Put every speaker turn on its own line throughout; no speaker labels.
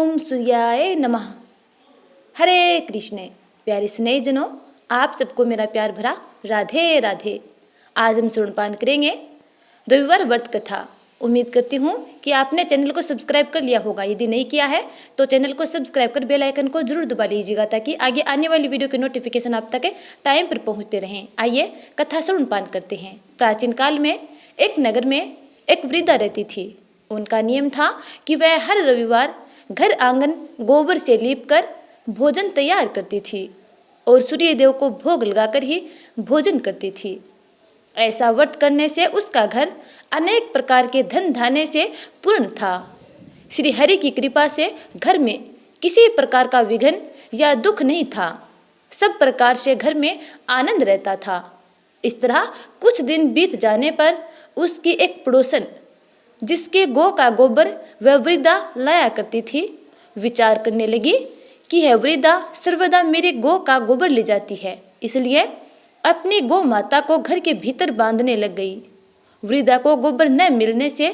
ओम सूर्याय नमः। हरे कृष्ण। प्यारे स्नेहीजनों, आप सबको मेरा प्यार भरा राधे राधे। आज हम सुनपान करेंगे रविवार व्रत कथा। उम्मीद करती हूँ कि आपने चैनल को सब्सक्राइब कर लिया होगा। यदि नहीं किया है तो चैनल को सब्सक्राइब कर बेल आइकन को जरूर दबा लीजिएगा, ताकि आगे आने वाली वीडियो के नोटिफिकेशन आप तक टाइम पर पहुँचते रहें। आइए कथा सुनपान करते हैं। प्राचीन काल में एक नगर में एक वृद्धा रहती थी। उनका नियम था कि वह हर रविवार घर आंगन गोबर से लीपकर भोजन तैयार करती थी और सूर्य देव को भोग लगाकर ही भोजन करती थी। ऐसा व्रत करने से उसका घर अनेक प्रकार के धन धान्य से पूर्ण था। श्री हरि की कृपा से घर में किसी प्रकार का विघ्न या दुख नहीं था। सब प्रकार से घर में आनंद रहता था। इस तरह कुछ दिन बीत जाने पर उसकी एक पड़ोसन, जिसके गौ का गोबर वह वृद्धा लाया करती थी, विचार करने लगी कि यह वृद्धा सर्वदा मेरे गौ का गोबर ले जाती है, इसलिए अपनी गौ माता को घर के भीतर बांधने लग गई। वृद्धा को गोबर न मिलने से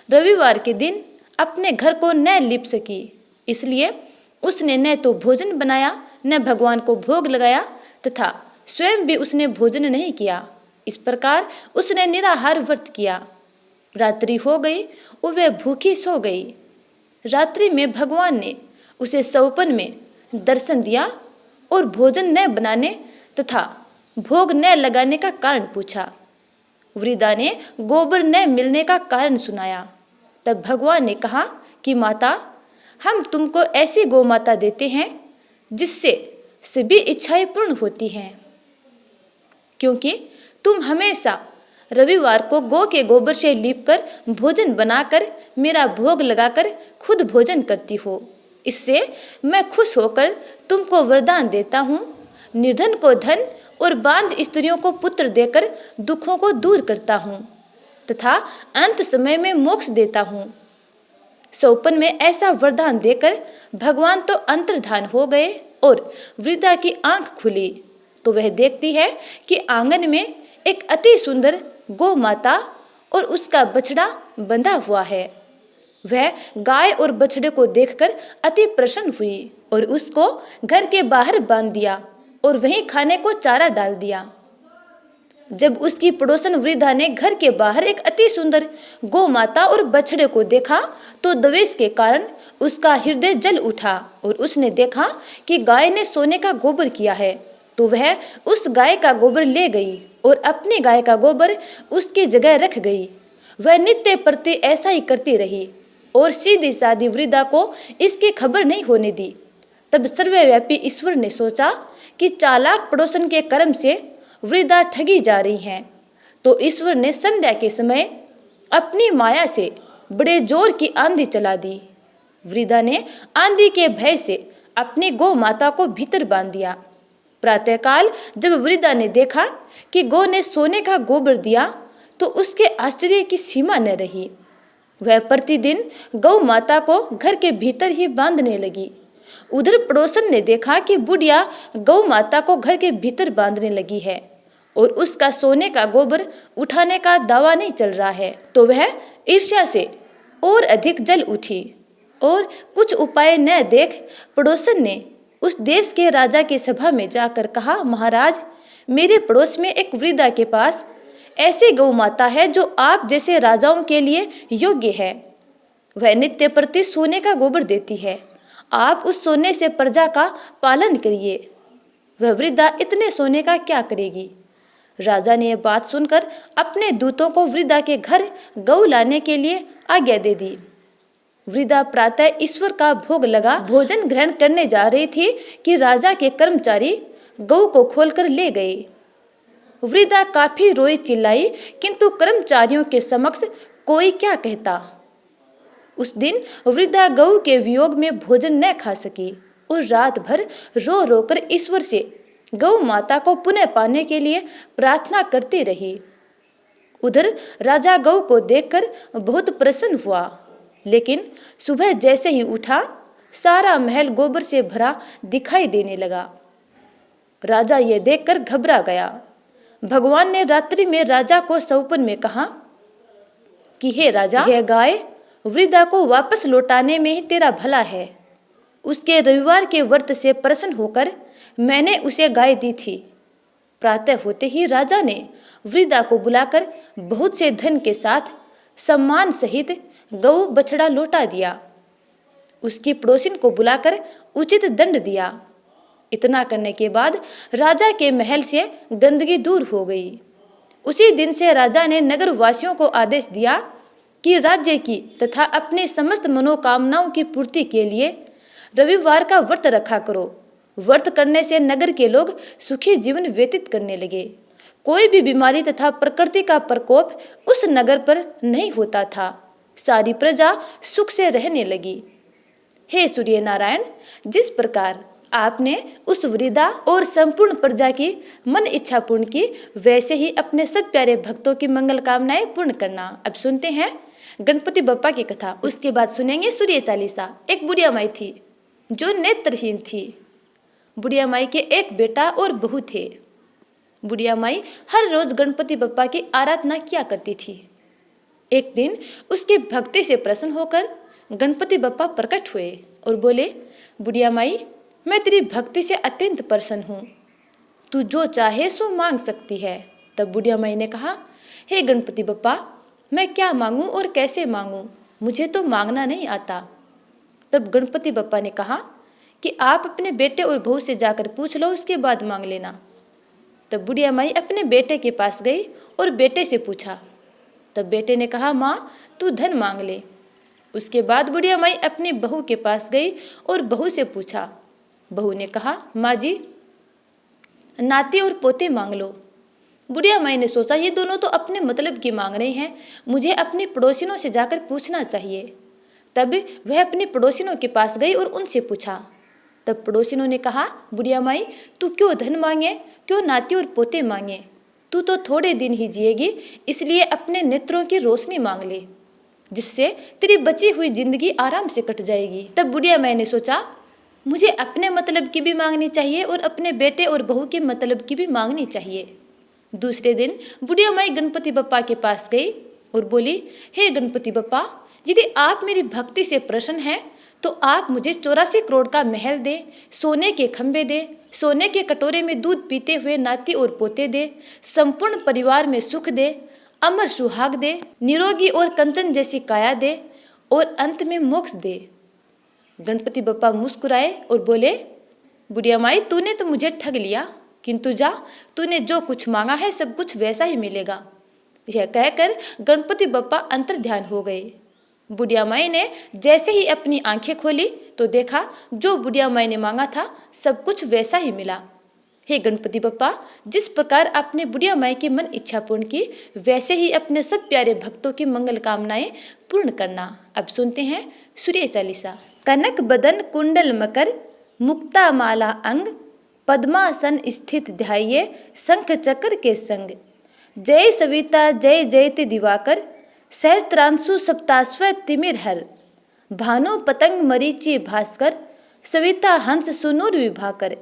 रविवार के दिन अपने घर को न लीप सकी, इसलिए उसने न तो भोजन बनाया, न भगवान को भोग लगाया तथा स्वयं भी उसने भोजन नहीं किया। इस प्रकार उसने निराहार व्रत किया। रात्रि हो गई और वह भूखी सो गई। रात्रि में भगवान ने उसे सपन में दर्शन दिया और भोजन न बनाने तथा भोग न लगाने का कारण पूछा। वृद्धा ने गोबर न मिलने का कारण सुनाया। तब भगवान ने कहा कि माता, हम तुमको ऐसी गौ माता देते हैं जिससे सभी इच्छाएं पूर्ण होती हैं, क्योंकि तुम हमेशा रविवार को गौ के गोबर से लीपकर भोजन बनाकर मेरा भोग लगाकर खुद भोजन करती हो। इससे मैं खुश होकर तुमको वरदान देता हूँ। निर्धन को धन और बांझ स्त्रियों को पुत्र देकर दुखों को दूर करता हूँ तथा अंत समय में मोक्ष देता हूँ। सौपन में ऐसा वरदान देकर भगवान तो अंतर्धान हो गए और वृद्धा की आंख खुली तो वह देखती है कि आंगन में एक अति सुंदर गौ माता और उसका बछड़ा बंधा हुआ है। वह गाय और बछड़े को देखकर अति प्रसन्न हुई और उसको घर के बाहर बांध दिया और वहीं खाने को चारा डाल दिया। जब उसकी पड़ोसन वृद्धा ने घर के बाहर एक अति सुंदर गौ माता और बछड़े को देखा तो द्वेष के कारण उसका हृदय जल उठा और उसने देखा कि गाय ने सोने का गोबर किया है, तो वह उस गाय का गोबर ले गई और अपनी गाय का गोबर उसकी जगह रख गई। वह नित्य प्रति ऐसा ही करती रही और सीधी सादी वृद्धा को इसकी खबर नहीं होने दी। तब सर्वव्यापी ईश्वर ने सोचा कि चालाक पड़ोसन के कर्म से वृद्धा ठगी जा रही हैं, तो ईश्वर ने संध्या के समय अपनी माया से बड़े जोर की आंधी चला दी। वृद्धा ने आंधी के भय से अपनी गौ माता को भीतर बांध दिया। प्रातःकाल जब वृद्धा ने देखा कि गौ ने सोने का गोबर दिया तो उसके आश्चर्य की सीमा न रही। वह प्रतिदिन गौ माता को घर के भीतर ही बांधने लगी। उधर पड़ोसन ने देखा कि बुढ़िया गौ माता को घर के भीतर बांधने लगी है और उसका सोने का गोबर उठाने का दावा नहीं चल रहा है, तो वह ईर्ष्या से और अधिक जल उठी और कुछ उपाय न देख पड़ोसन ने उस देश के राजा की सभा में जाकर कहा, महाराज, मेरे पड़ोस में एक वृद्धा के पास ऐसी गौ माता है जो आप जैसे राजाओं के लिए योग्य है। वह नित्य प्रति सोने का गोबर देती है। आप उस सोने से प्रजा का पालन करिए। वह वृद्धा इतने सोने का क्या करेगी? राजा ने यह बात सुनकर अपने दूतों को वृद्धा के घर गौ लाने के लिए आज्ञा दे दी। वृद्धा प्रातः ईश्वर का भोग लगा भोजन ग्रहण करने जा रही थी कि राजा के कर्मचारी गौ को खोलकर ले गए। वृद्धा काफी रोई चिल्लाई, किंतु कर्मचारियों के समक्ष कोई क्या कहता। उस दिन वृद्धा गौ के वियोग में भोजन न खा सकी और रात भर रो रोकर ईश्वर से गौ माता को पुनः पाने के लिए प्रार्थना करती रही। उधर राजा गौ को देखकर बहुत प्रसन्न हुआ, लेकिन सुबह जैसे ही उठा सारा महल गोबर से भरा दिखाई देने लगा। राजा यह देखकर घबरा गया। भगवान ने रात्रि में राजा को सपन में कहा कि हे राजा, यह गाय वृद्धा को वापस लौटाने में ही तेरा भला है। उसके रविवार के व्रत से प्रसन्न होकर मैंने उसे गाय दी थी। प्रातः होते ही राजा ने वृद्धा को बुलाकर बहुत से धन के साथ सम्मान सहित गऊ बछड़ा लौटा दिया। उसकी पड़ोसिन को बुलाकर उचित दंड दिया। इतना करने के बाद राजा के महल से गंदगी दूर हो गई। उसी दिन से राजा ने नगर वासियों को आदेश दिया कि राज्य की तथा अपने समस्त मनोकामनाओं की पूर्ति के लिए रविवार का व्रत रखा करो। व्रत करने से नगर के लोग सुखी जीवन व्यतीत करने लगे। कोई भी बीमारी तथा प्रकृति का प्रकोप उस नगर पर नहीं होता था। सारी प्रजा सुख से रहने लगी। हे सूर्य नारायण, जिस प्रकार आपने उस वृद्धा और संपूर्ण प्रजा की मन इच्छा पूर्ण की, वैसे ही अपने सब प्यारे भक्तों की मंगल कामनाएं पूर्ण करना। अब सुनते हैं गणपति बप्पा की कथा। उसके बाद सुनेंगे सूर्य चालीसा। एक बुढ़िया माई थी जो नेत्रहीन थी। बुढ़िया माई के एक बेटा और बहू थे। बुढ़िया माई हर रोज गणपति बप्पा की आराधना किया करती थी। एक दिन उसकी भक्ति से प्रसन्न होकर गणपति बप्पा प्रकट हुए और बोले, बुढ़िया माई, मैं तेरी भक्ति से अत्यंत प्रसन्न हूँ। तू जो चाहे सो मांग सकती है। तब बुढ़िया माई ने कहा, हे गणपति बप्पा, मैं क्या मांगूं और कैसे मांगूं? मुझे तो मांगना नहीं आता। तब गणपति बप्पा ने कहा कि आप अपने बेटे और बहू से जाकर पूछ लो, उसके बाद मांग लेना। तब बुढ़िया माई अपने बेटे के पास गई और बेटे से पूछा। तब बेटे ने कहा, माँ, तू धन मांग ले। उसके बाद बुढ़िया माई अपनी बहू के पास गई और बहू से पूछा। बहू ने कहा, माँ जी, नाती और पोते मांग लो। बुढ़िया माई ने सोचा, ये दोनों तो अपने मतलब की मांग रहे हैं, मुझे अपनी पड़ोसिनों से जाकर पूछना चाहिए। तब वह अपनी पड़ोसिनों के पास गई और उनसे पूछा। तब पड़ोसिनों ने कहा, बुढ़िया माई, तू क्यों धन मांगे, क्यों नाती और पोते मांगे? तू तो थोड़े दिन ही जिएगी, इसलिए अपने नेत्रों की रोशनी मांग ले, जिससे तेरी बची हुई जिंदगी आराम से कट जाएगी। तब बुढ़िया माई ने सोचा, मुझे अपने मतलब की भी मांगनी चाहिए और अपने बेटे और बहू के मतलब की भी मांगनी चाहिए। दूसरे दिन बुढ़िया माई गणपति बप्पा के पास गई और बोली, हे गणपति बप्पा, यदि आप मेरी भक्ति से प्रसन्न हैं तो आप मुझे 84 करोड़ का महल दे, सोने के खंभे दे, सोने के कटोरे में दूध पीते हुए नाती और पोते दे, संपूर्ण परिवार में सुख दे, अमर सुहाग दे, निरोगी और कंचन जैसी काया दे और अंत में मोक्ष दे। गणपति बप्पा मुस्कुराए और बोले, बुढ़िया माई, तूने तो मुझे ठग लिया, किंतु जा, तूने जो कुछ मांगा है सब कुछ वैसा ही मिलेगा। यह कहकर गणपति बप्पा अंतर्ध्यान हो गए। बुढ़िया माई ने जैसे ही अपनी आंखें खोली तो देखा जो बुढ़िया माई ने मांगा था सब कुछ वैसा ही मिला। हे गणपति बप्पा, जिस प्रकार आपने बुढ़िया माई की मन इच्छा पूर्ण की, वैसे ही अपने सब प्यारे भक्तों की मंगल कामनाएं पूर्ण करना। अब सुनते हैं सूर्य चालीसा। कनक बदन कुंडल मकर, मुक्ता माला अंग, पद्मासन स्थित ध्याये शंख चक्र के संग। जय सविता जय जयति दिवाकर, सहस्त्रांशु सप्ताश्व तिमिर हर। भानु पतंग मरीचि भास्कर, सविता हंस सुनूर विभाकर।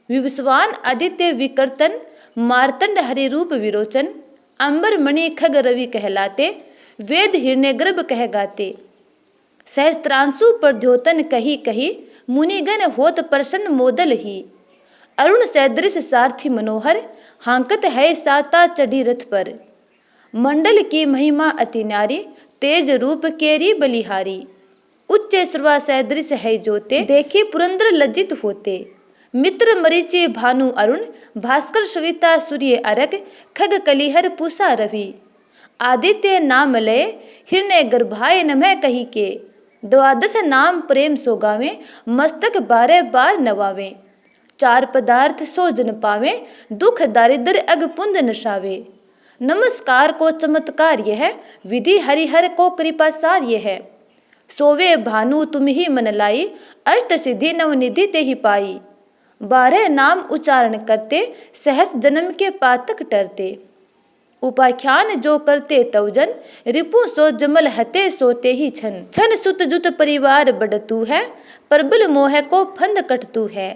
विवस्वान आदित्य विकर्तन, मार्तंड हरि रूप विरोचन। अंबर मणि खग रवि कहलाते, वेद हिरण्य गर्भ कह गाते। सहस्त्रांशु पर द्योतन कही कही, मुनिगण होत प्रसन्न मोदल ही। अरुण सैदृश सारथी मनोहर, हांकत है साता चढ़ी रथ पर। मंडल की महिमा अति नारी, तेज रूप केरी बलिहारी। उच्च श्रवा सैदृश है जोते, देखी पुरंदर लज्जित होते। मित्र मरीचि भानु अरुण, भास्कर सविता सूर्य अरग। खग कलिहर पूषा रवि, आदित्य नाम लय, हिरण्य गर्भाय नमः कही के। द्वादश नाम प्रेम सो गावे, मस्तक 12 बार नवावे। 4 पदार्थ सो जन पावे, दुख दारिद्र अग पुंद नशावे। नमस्कार को चमत्कार यह, विधि हरिहर को कृपा सार यह। सोवे भानु तुम ही मन लाई, अष्ट सिद्धि नवनिधि ते ही पाई। 12 नाम उच्चारण करते, सहस जन्म के पातक टरते। उपाख्यान जो करते तवजन, रिपु सो जमल हते सोते ही छन। छन सुत जुत परिवार बढ़तू है, प्रबल मोह को फंद कटतू है।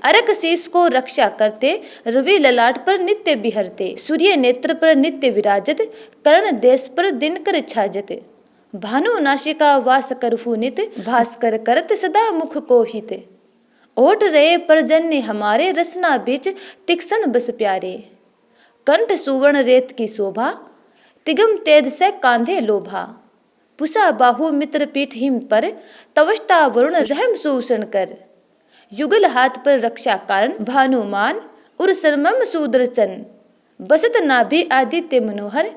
अरक शीस को रक्षा करते, रवि ललाट पर नित्य बिहरते। सूर्य नेत्र पर नित्य विराजत, कर्ण देश पर दिनकर छाजत। भानु नासिका वास करहु नित, भास्कर करत सदा मुख को हित। ओट रहे परजन्य हमारे, रसना बीच तीक्ष्ण बस प्यारे। कंठ सुवर्ण रेत की शोभा, तिगम तेज से कांधे लोभा। पुषा बाहु मित्र पीठ हिम पर, तवष्टा वरुण रहम सूषण कर। युगल हाथ पर रक्षा कारण, भानुमान उर सरमम सुदर्शन। बसत नाभि आदित्य मनोहर,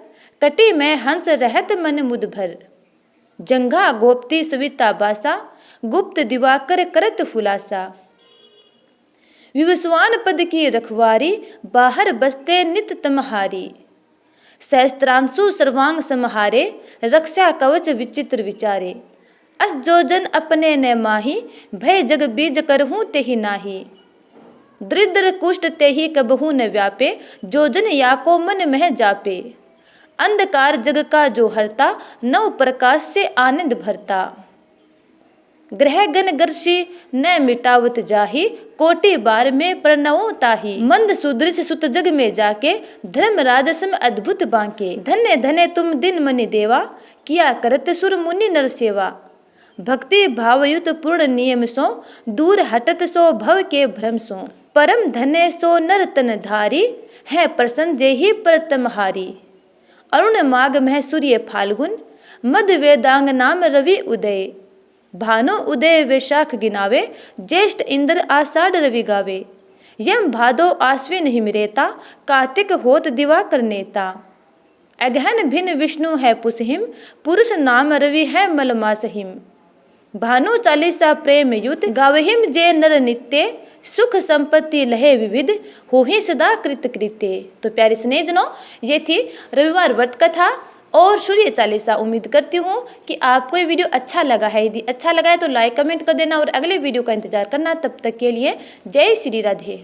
कटी में हंस रहत मन मुद भर। जंघा गोप्ती सविता बासा, गुप्त दिवाकर करत फुलासा। विवस्वान पद की रखवारी, बाहर बसते नित तमहारी। सहस्त्रांशु सर्वांग समहारे, रक्षा कवच विचित्र विचारे। अस जो जन अपने न माही, भय जग बीज करहूँ तेहि नाही। दरिद्र कुष्ठ तेहि कबहू न व्यापे, जो जन याको मन मह जापे। अंधकार जग का जो हरता, नव प्रकाश से आनंद भरता। ग्रह गण गर्षि न मिटावत जाहि, कोटि बार में प्रणवो ताहि। मंद सुदृश सुत जग में जाके, धर्म राजसम अद्भुत बांके। धन्य धन्य तुम दिन मनि देवा, किया करत सुर मुनि नर सेवा। भक्ति भावयुत पूर्ण नियम सो, दूर हटत सो भव के भ्रम सो। परम धन्य सो नर तन धारी, है प्रसन्न जेहि परतमहारी। अरुण माघ मह सूर्य फाल्गुन, मद वेदांग नाम रवि उदय। भानु उदय वैशाख गिनावे, ज्येष्ठ इंद्र आषाढ़ रवि गावे। यम भादो आश्विन हिमरेता, कार्तिक होत दिवाकर नेता। अगहन भिन्न विष्णु है पुसहिम, पुरुष नाम रवि है मलमासहिम। भानु चालीसा प्रेम युत, गावहिम जे नर नित्य। सुख संपत्ति लहे विविध, होहि सदा कृत कृत्य। तो प्यारे स्नेहजनों, ये थी रविवार व्रत कथा और सूर्य चालीसा। उम्मीद करती हूँ कि आपको ये वीडियो अच्छा लगा है। यदि अच्छा लगा है तो लाइक कमेंट कर देना और अगले वीडियो का इंतजार करना। तब तक के लिए जय श्री राधे।